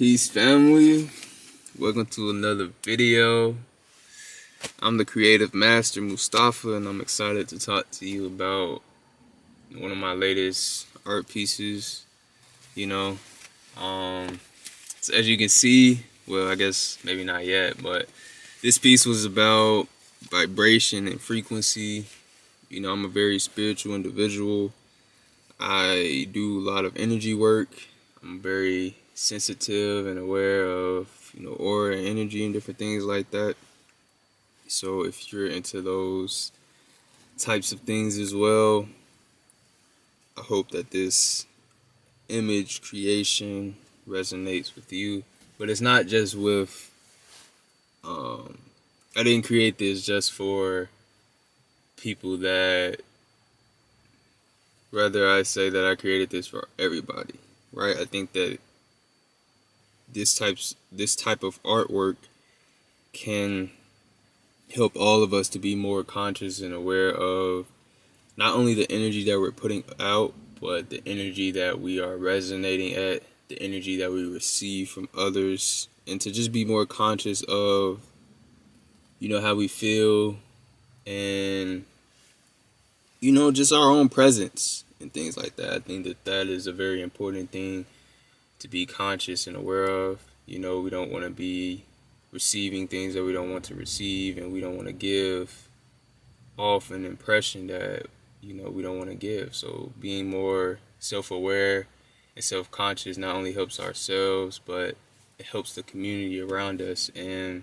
Peace, family. Welcome to another video. I'm the creative master, Mustafa, and I'm excited to talk to you about one of my latest art pieces. So as you can see, well, I guess maybe not yet, but this piece was about vibration and frequency. I'm a very spiritual individual. I do a lot of energy work. I'm very sensitive and aware of, aura and energy and different things like that. So if you're into those types of things as well, I hope that this image creation resonates with you. But it's not just with, I didn't create this just for people that, rather I say that I created this for everybody, right? I think that this type of artwork can help all of us to be more conscious and aware of not only the energy that we're putting out, but the energy that we are resonating at, the energy that we receive from others, and to just be more conscious of, how we feel and, just our own presence and things like that. I think that that is a very important thing to be conscious and aware of. We don't want to be receiving things that we don't want to receive, and we don't want to give off an impression that we don't want to give. So being more self-aware and self-conscious not only helps ourselves, but it helps the community around us. And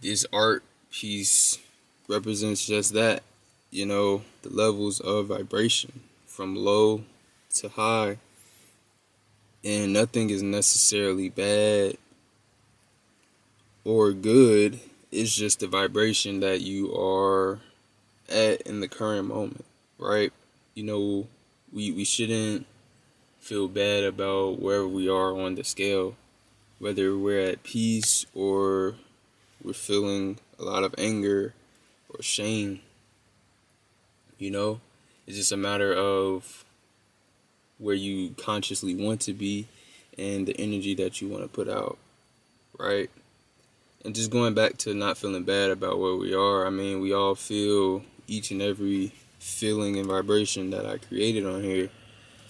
this art piece represents just that, the levels of vibration from low to high. And nothing is necessarily bad or good. It's just the vibration that you are at in the current moment, right? We shouldn't feel bad about wherever we are on the scale, whether we're at peace or we're feeling a lot of anger or shame. It's just a matter of where you consciously want to be and the energy that you want to put out, right? And just going back to not feeling bad about where we are, I mean, we all feel each and every feeling and vibration that I created on here.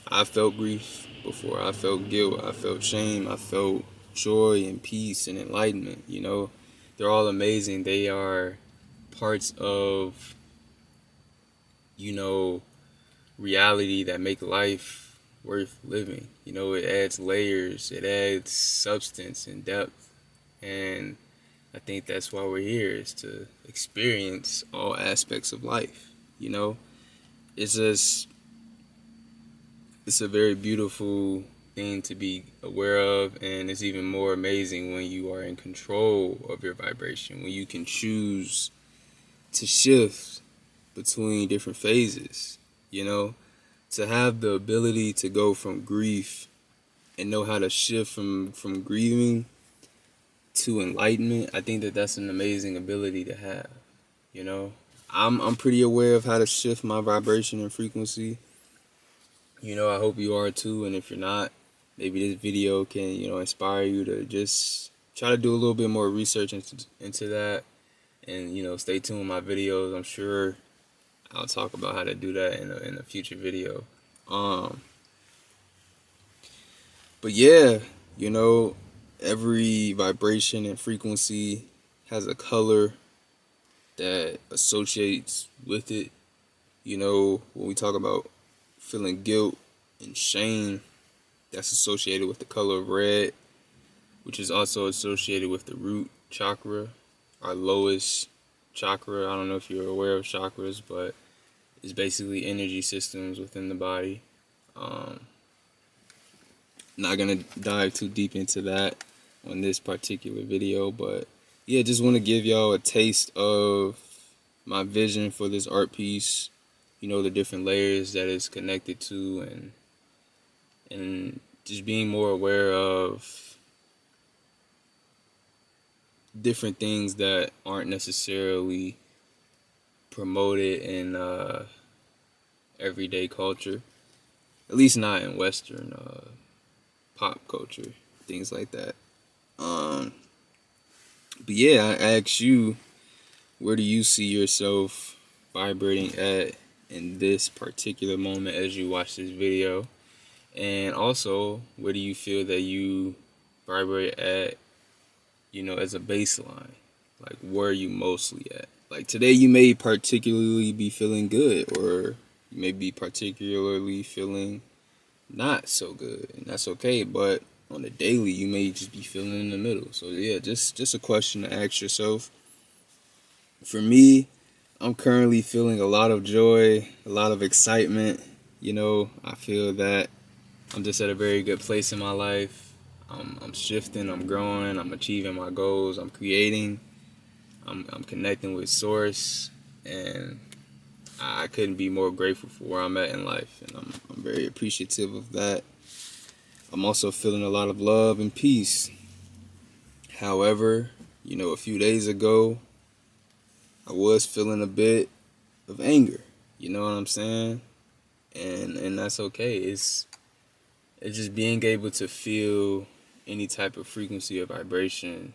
I felt grief before, I felt guilt, I felt shame, I felt joy and peace and enlightenment. They're all amazing. They are parts of, reality that make life worth living. It adds layers, it adds substance and depth. And I think that's why we're here, is to experience all aspects of life. It's a very beautiful thing to be aware of, and it's even more amazing when you are in control of your vibration, when you can choose to shift between different phases, to have the ability to go from grief and know how to shift from grieving to enlightenment. I think that that's an amazing ability to have. I'm pretty aware of how to shift my vibration and frequency. I hope you are too, and if you're not, maybe this video can, inspire you to just try to do a little bit more research into that, and stay tuned with my videos. I'm sure I'll talk about how to do that in a future video. But yeah, every vibration and frequency has a color that associates with it. When we talk about feeling guilt and shame, that's associated with the color of red, which is also associated with the root chakra, our lowest chakra. I don't know if you're aware of chakras, but it's basically energy systems within the body. Not gonna dive too deep into that on this particular video, but yeah, just want to give y'all a taste of my vision for this art piece. The different layers that it's connected to, and just being more aware of different things that aren't necessarily promoted in everyday culture, at least not in Western pop culture, things like that. But yeah, I asked you, where do you see yourself vibrating at in this particular moment as you watch this video? And also, where do you feel that you vibrate at, as a baseline? Like, where are you mostly at? Like, today you may particularly be feeling good, or you may be particularly feeling not so good, and that's okay. But on the daily, you may just be feeling in the middle. So yeah, just a question to ask yourself. For me, I'm currently feeling a lot of joy, a lot of excitement. I feel that I'm just at a very good place in my life. I'm shifting, I'm growing, I'm achieving my goals, I'm creating, I'm connecting with Source, and I couldn't be more grateful for where I'm at in life, and I'm very appreciative of that. I'm also feeling a lot of love and peace. However, a few days ago, I was feeling a bit of anger. You know what I'm saying? And that's okay. It's just being able to feel any type of frequency or vibration,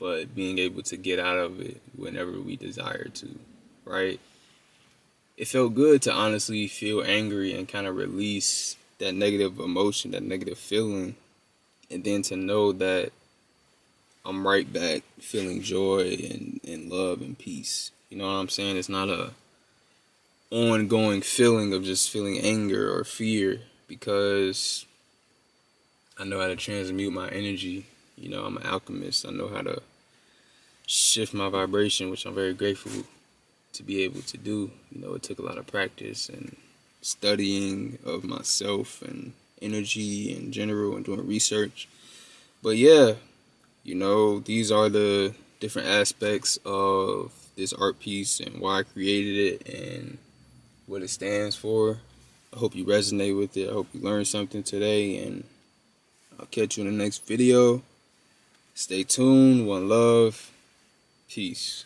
but being able to get out of it whenever we desire to, right? It felt good to honestly feel angry and kind of release that negative emotion, that negative feeling, and then to know that I'm right back feeling joy and love and peace. You know what I'm saying? It's not a ongoing feeling of just feeling anger or fear, because I know how to transmute my energy. I'm an alchemist. I know how to shift my vibration, which I'm very grateful to be able to do. It took a lot of practice and studying of myself and energy in general and doing research. But yeah, these are the different aspects of this art piece and why I created it and what it stands for. I hope you resonate with it. I hope you learned something today, and I'll catch you in the next video. Stay tuned. One love. Peace.